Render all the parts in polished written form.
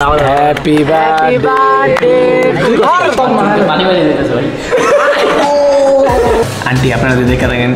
Happy birthday aunty अपना दे कर रहे हैं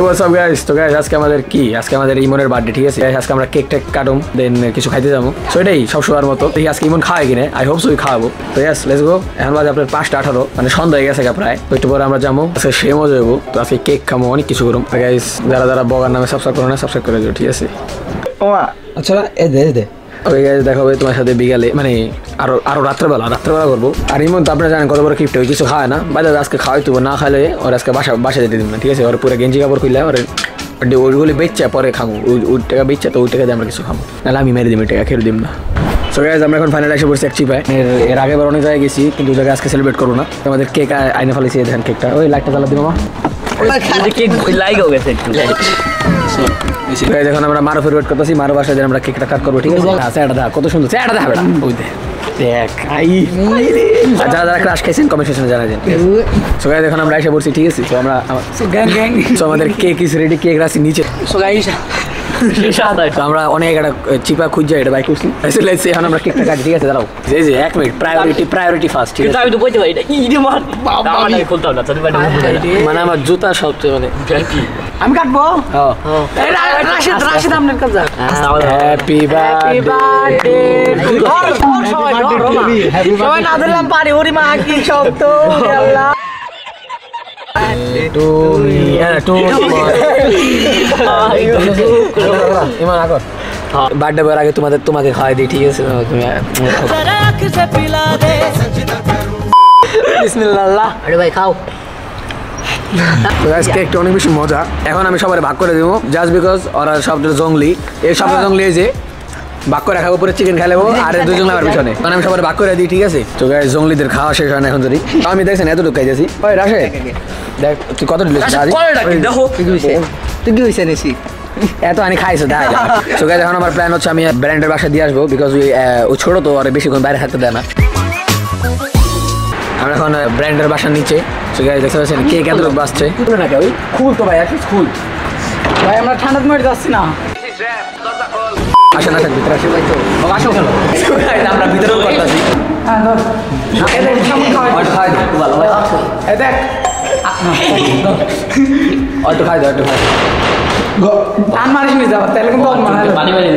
What's up guys? তো guys আজকে আমাদের কি আজকে আমাদের ইমনের বার্থডে ঠিক আছে আজকে আমরা কেক টেক কাটুম দেন কিছু খাইতে যাবো সো এটাই সব সময়ের মতো দেখি আজকে ইমন খাওয়াই কিনে আই হোপ সো খাওয়াবো তো ইয়েস লেটস গো এখন বাজে আপনার 5:18 মানে সন্ধ্যা হয়ে গেছে প্রায় একটু পরে আমরা যাবো আজকে সে মজা হবো তো আজকে কেক খাবো অনেক কিছু করুম গাইস যারা যারা বগার নামে সাবস্ক্রাইব করো না সাবস্ক্রাইব করে দিও ঠিক আছে ও আচ্ছা এ দে ওকে গাইস দেখা হবে তোমার সাথে বিকালে মানে আরো রাত্রেবেলা করবো আর ইমন তো আপনারা জানেন কত বড় কিপটে কিছু খায় না বাজার আজকে খাওয়াই তুবো না খাইলে ওর আজকে বাসা যেতে দিন না ঠিক আছে ওর পুরো গেঞ্জি কাপড় খুললে ওর ওইগুলি বেচছে পরে খাবো ওই টাকা বেচছে তো ওই টাকা দিয়ে আমরা কিছু খাবো নাহলে আমি মেরে দিই টাকা খেয়ে দিম না সো গাইস আমরা এখন ফাইনাল এসে পড়ছি এক চিপায় এর আগে বার অনেক জায়গায় গেছি কিন্তু জায়গায় আজকে সেলিব্রেট করবো না আমাদের কেক আইনে ফেলেছি দেখেন কেকটা ওই লাইটটা জ্বালা দিই মামা এখন আমরা মারো ফেরওয়েট করতেছি মারো বাসায় আমরা কেকটা কাট করবো ঠিক আছে কত সুন্দর দেখা ওই দেখ যারা যারা ক্রাশ খাইছেন কমেন্ট সেকশনে জানাবেন সো গাইস এখন আমরা এসে পড়ছি ঠিক আছে তো আমরা সো আমাদের কেক ইজ রেডি কেক রাখছি নিচে সো গাইস তো আমরা অনেক একটা চিপা খুঁজে এটা বাইক করছি এখন আমরা কেকটা কাটি ঠিক আছে দাঁড়াও যে 1 মিনিট প্রায়োরিটি ফার্স্ট ঠিক আছে আমি তো বলতে পারি না ইরে মার আমি খুলতাম না মানে আমার জুতা সবচেয়ে মানে আমি কাটবো রাশিদ আপনার কাছে হ্যাপি বার্থডে সবাই না দিলাম পারি ওরে মা কি শব্দ আল্লাহ বার্থডে আগে তোমাকে খাওয়াই দিই ঠিক আছে তুমি বিসমিল্লাহ আরে ভাই খাও কেকটা অনেক বেশি মজা এখন আমি সবাই ভাগ করে দেবো জাস্ট বিকজ ওরা সব জঙ্গলি এই সব জঙ্গলি যে ভাগ করে খাবো পুরো চিকেন খাইলেবো আর দুজন আমার পিছনে কারণ আমি সবাই ভাগ করে দিই ঠিক আছে তো গাইস জঙ্গলিদের খাওয়া শেষ হয় না এখন যদি আমি দেখছেন এতটুকু খাইতেছি ওই রাশে দেখ তুই কত দিলিস দেখো তুই কি হয়েছে নেছি এত আমি খাইছো দেখ তো গাইস এখন আমার প্ল্যান হচ্ছে আমি ব্র্যান্ডের বাসা দিয়ে আসবো বিকজ ওই ছোট তো আর বেশিক্ষণ বাইরে থাকতে দেয় না আমরা এখন ব্র্যান্ডের বাসার নিচে তো গাইস দেখতে পাচ্ছেন কেক এতটুকু বাজছে না ওই খুল তো ভাই আর খুল ভাই আমরা ঠান্ডা মরে যাচ্ছি না আসেন আসেন ভিতরে আসেন আসো কেন আমরা ভিতরেও করতেছি হ্যাঁ ধর দেখ অটো খাই দাও টান মারিস নি যাবা তাহলে কিন্তু পানি মারি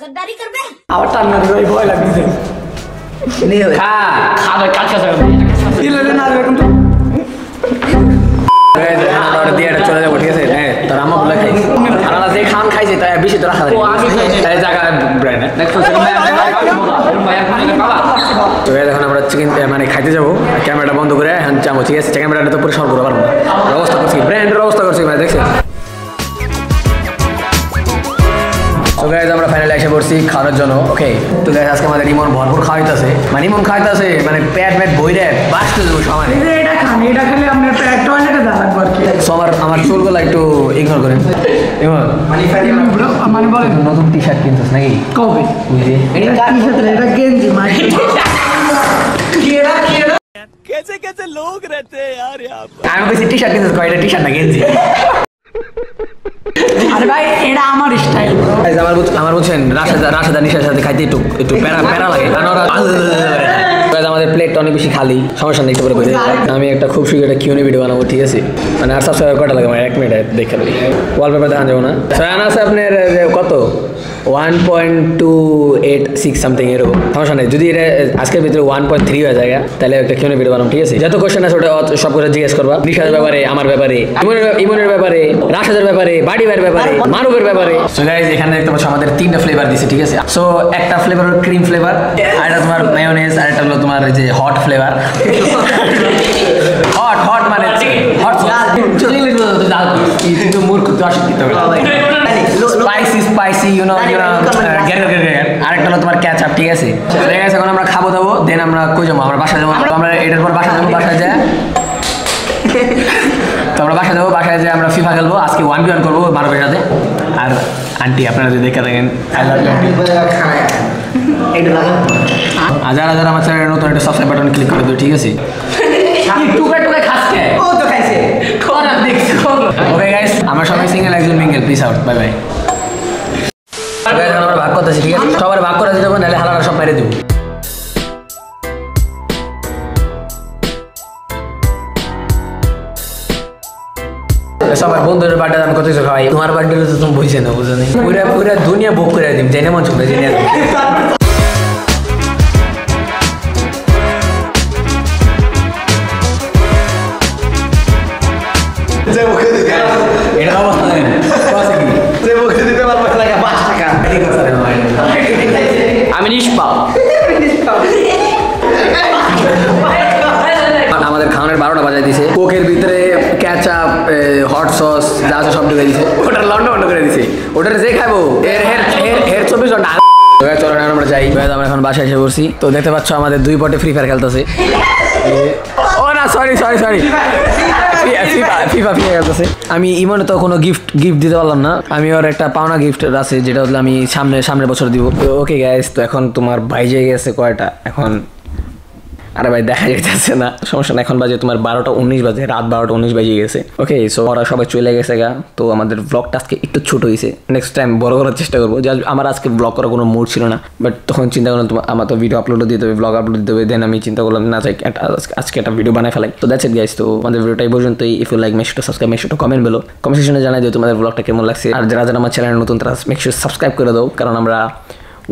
গদ্দারি করবে আবার টান মারি ভাই ভয় লাগছে খা খাবে কাজ দিলে না কিন্তু দিয়ে চলে যাবো ঠিক আছে তোর আমা বলে খাই আর যে খান খাইছে তাই বেশি তো রাখা তাই জায়গা ব্র্যান্ড তো এখন আমরা চিকেন মানে খাইতে যাবো ক্যামেরাটা বন্ধ করে এখন যাবো ঠিক আছে ক্যামেরাটা তো পুরো সর করে পারবো না ব্যবস্থা করছি ব্র্যান্ডের ব্যবস্থা করছি মানে দেখছি তো গাইস আমরা ফাইনালি এসে পড়ছি খাওয়ার জন্য ওকে তো গাইস আজকে আমাদের ইমন ভরপুর খাওয়াইতেছে মানে পেট বই রে বাসতে দেবো সমানে এটা খেলে আপনার পেট টয়লেটে যা লাগবে আর কি সো আমার চুলগুলো একটু ইগনোর করেন ইমন মানে বলেন নতুন টি-শার্ট কিনছিস নাকি কবে ওই যে এটা টি-শার্ট এটা গেঞ্জি মাই कैसे लोग रहते हैं यार यहाँ पर আমি কইছি টি-শার্ট কিনছিস কয় এটা টি-শার্ট না গেঞ্জি আরে ভাই এটা আমার স্টাইল গাইস আমার বুঝছেন রাশেদা নিশার সাথে খাইতে একটু প্যারা লাগে কারণ ওরা গাইস আমাদের প্লেটটা অনেক বেশি খালি সমস্যা নেই একটু করে বলে আমি একটা খুব সুন্দর একটা কিউনি ভিডিও বানাবো ঠিক আছে মানে আর সাবস্ক্রাইব কটা লাগে মানে 1 মিনিট দেখে লই ওয়ালপেপার দেখান যাবো না সায়ান আছে আপনার কত 1.286 সামথিং এরকম সমস্যা নেই যদি এটা আজকের ভিতরে 1.3 হয়ে যায় তাহলে একটা কিউনি ভিডিও বানাবো ঠিক আছে যত কোশ্চেন আছে ওটা সব কথা জিজ্ঞেস করবা নিশার ব্যাপারে আমার ব্যাপারে ইমনের ব্যাপারে রাশেদের ব্যাপারে বাড়িবার ব্যাপারে মারুবের ব্যাপারে সো গাইস এখানে দেখতে পাচ্ছ আমাদের 3টা ফ্লেভার দিয়েছে ঠিক আছে সো একটা ফ্লেভার হলো ক্রিম ফ্লেভার আর এটা তোমার মায়োনেজ আর এটা হলো তোমার যে হট ফ্লেভার হট মানে হট যদি ইংলিশ বলতে দাও কিন্তু মূর্খ তো আসে কি তবে স্পাইসি ইউ নো আরেকটা হলো তোমার ক্যাচআপ ঠিক আছে এখন আমরা খাবো দাবো দেন আমরা কই যাবো আমরা বাসায় যাবো আমরা এটার পর বাসায় যাবো বাসায় যায় তো আমরা বাসায় যাবো বাসায় যে আমরা ফিফা খেলবো আজকে 1v1 করবো মারুবের সাথে আর আন্টি আপনারা যদি দেখে থাকেন আই লাভ ইউ আন্টি। যারা যারা আমার চ্যানেলে নতুন একটা সাবস্ক্রাইব বাটন ক্লিক করে দিও, ঠিক আছে? টুকরা টুকরা খাসকে ও তো খাইছে কোনা দেখছো। ওকে গাইস, আমরা সবাই সিঙ্গেল, একজন mingle. Piece out, bye bye. Guys আমরা ভাগ করতেছি, ঠিক আছে? সবার ভাগ করে দিতে হবে, নাহলে হালারা সব মেরে দেব। সবার বন্ধুদের বার্থডে আমি কত কিছু খাওয়াই, তোমার বার্থডে তো তুমি বুঝছে না, বুঝো নেই? পুরা পুরা দুনিয়া বুক করে দিম, জেনে মন চলে জেনে। আমি নিষ্পাপ। আমাদের খাওয়ানোর 12টা বাজায় দিছে, কোকের ভিতরে ক্যাচআপ, হট সস যা আছে সব ঢুকে দিছে, ওটার লন্ডা বন্ধ করে দিছে। ওটার যে খাবো এর 24 ঘন্টা। চলো আমরা যাই। আমরা এখন বাসায় এসে পড়ছি, তো দেখতে পাচ্ছ আমাদের 2 পটে ফ্রি ফায়ার খেলতেছে। ও না, সরি ফিফা খেলতেছে। আমি ইমনে তো কোনো গিফট দিতে পারলাম না। আমি ওর একটা পাওনা গিফট আছে, যেটা হলো আমি সামনের বছর দিব। ওকে গাইস, তো এখন তোমার ভাই যে গেছে কয়টা এখন? আরে ভাই দেখা যাচ্ছে না, সমস্যা না। এখন বাজে তোমার 12:19 বাজে, রাত 12:19 বাজে গেছে। ওকে, সো ওরা সবাই চলে গেছে গা। তো আমাদের ব্লগটা আজকে একটু ছোট হয়েছে, নেক্সট টাইম বড় করার চেষ্টা করবো। আমার আজকে ব্লগ করার কোনো মুড ছিল না, বাট তখন চিন্তা করলাম আমার তো ভিডিও আপলোড দিতে হবে, ব্লগ আপলোড দিতে হবে। দেন আমি চিন্তা করলাম না চাই আজকে একটা ভিডিও বানাই ফেলাই। তো দ্যাটস ইট গাইস, তো আমাদের ভিডিওটা এই পর্যন্তই। If you like, make sure to subscribe, make sure to comment below. Comment সেকশনে জানাই দিও তোমাদের ব্লগটা কেমন লাগছে। আর যারা যারা আমার চ্যানেলে নতুন তারা মেক শিওর সাবস্ক্রাইব করে দাও, কারণ আমরা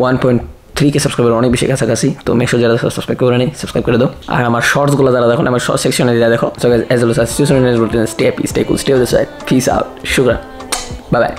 1.3K সাবস্ক্রাইবার অনেক বেশি কাছাকাছি। তো মেক শিওর যারা সাবস্ক্রাইব করে নেই, সাবস্ক্রাইব করে দাও। আর আমার শর্টসগুলো যারা দেখো, আমার শর্ট সেকশনে যা দেখো। So guys, as well as stay happy, stay cool, stay with the side. Peace out, শুকরান, বাই বাই।